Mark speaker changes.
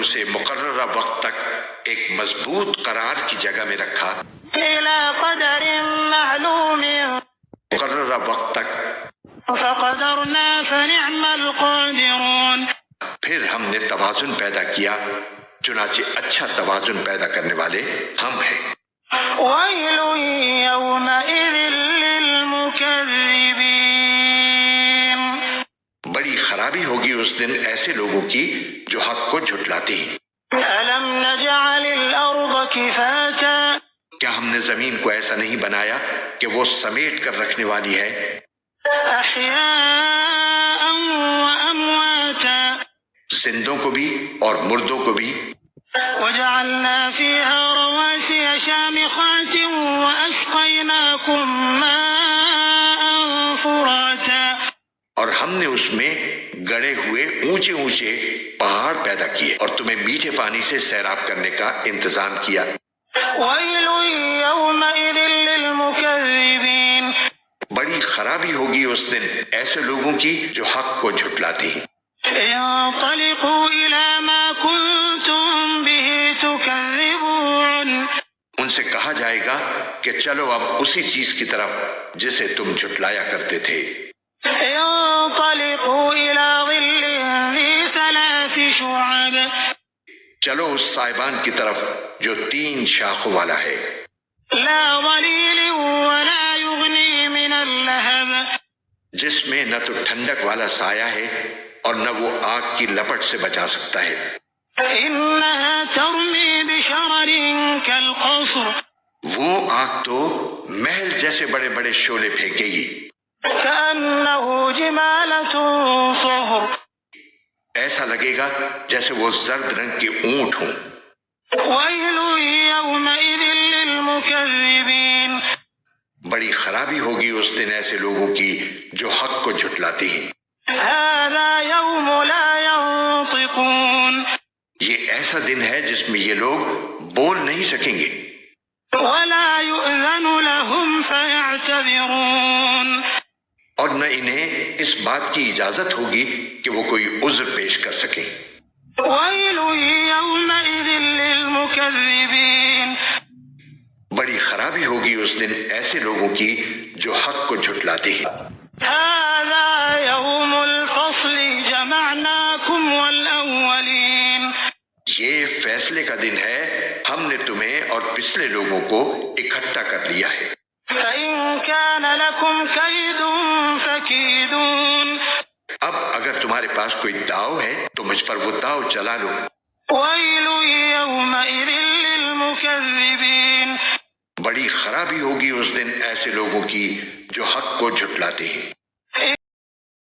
Speaker 1: اسے مقررہ وقت تک ایک مضبوط قرار کی جگہ میں رکھا،
Speaker 2: إلى قدر معلوم
Speaker 1: مقررہ وقت تک،
Speaker 2: فقدرنا فنعم القادرون.
Speaker 1: پھر ہم نے توازن پیدا کیا، چنانچہ اچھا توازن پیدا کرنے والے ہم ہیں۔
Speaker 2: ويل يومئذ للمكذبين.
Speaker 1: بڑی خرابی ہوگی اس دن ایسے لوگوں کی جو حق کو جھٹلاتے ہیں۔
Speaker 2: ألم نجعل الأرض كفاتا.
Speaker 1: کیا ہم نے زمین کو ایسا نہیں بنایا کہ وہ سمیٹ کر رکھنے والی ہے؟
Speaker 2: أحياء وأمواتا.
Speaker 1: زندوں کو بھی اور مردوں کو بھی۔
Speaker 2: وجعلنا فيها رواسي شامخات وأسقيناكم ماء فراتا.
Speaker 1: اور ہم نے اس میں گڑے ہوئے اونچے اونچے پہاڑ پیدا کیے اور تمہیں میٹھے پانی سے سیراب کرنے کا انتظام کیا۔
Speaker 2: ويل يومئذ للمكذبين.
Speaker 1: بڑی خرابی ہوگی اس دن ایسے لوگوں کی جو حق کو جھٹلاتے ہیں۔
Speaker 2: انطلقوا إلى ما كنتم به تكذبون.
Speaker 1: ان سے کہا جائے گا کہ چلو اب اسی چیز کی طرف جسے تم جھٹلایا کرتے تھے۔
Speaker 2: انطلقوا إلى ظل ذي 3 شعب.
Speaker 1: چلو اس سائبان کی طرف جو 3 شاخوں والا ہے،
Speaker 2: لا ظليل ولا يغني من اللهب.
Speaker 1: جس میں نہ تو ٹھنڈک والا سایہ ہے اور نہ وہ آگ کی لپٹ سے بچا سکتا ہے۔
Speaker 2: إنها ترمي بشرر كالقصر.
Speaker 1: وہ آگ تو محل جیسے بڑے بڑے شعلے پھینکے گی،
Speaker 2: كأنه جمالة صفر.
Speaker 1: ایسا لگے گا جیسے وہ زرد رنگ کے اونٹ ہوں۔
Speaker 2: ويل يومئذ للمكذبين.
Speaker 1: بڑی خرابی ہوگی اس دن ایسے لوگوں کی جو حق کو جھٹلاتے ہیں۔
Speaker 2: هذا يوم لا ينطقون.
Speaker 1: یہ ایسا دن ہے جس میں یہ لوگ بول نہیں سکیں گے،
Speaker 2: ولا يؤذن لهم فيعتذرون.
Speaker 1: اور نہ انہیں اس بات کی اجازت ہوگی کہ وہ کوئی عذر پیش کر سکیں۔
Speaker 2: ويل يومئذ للمكذبين.
Speaker 1: بڑی خرابی ہوگی اس دن ایسے لوگوں کی جو حق کو جھٹلاتے ہیں۔
Speaker 2: هذا يوم الفصل جمعناكم والأولين.
Speaker 1: یہ فیصلے کا دن ہے، ہم نے تمہیں اور پچھلے لوگوں کو اکٹھا کر لیا ہے۔
Speaker 2: فإن كان لكم كيد فكيدون.
Speaker 1: اب اگر تمہارے پاس کوئی داؤ ہے تو مجھ پر وہ داؤ چلا لو۔
Speaker 2: ويل يومئذ للمكذبين.
Speaker 1: بڑی خرابی ہوگی اس دن ایسے لوگوں کی جو حق کو جھٹلاتے ہیں۔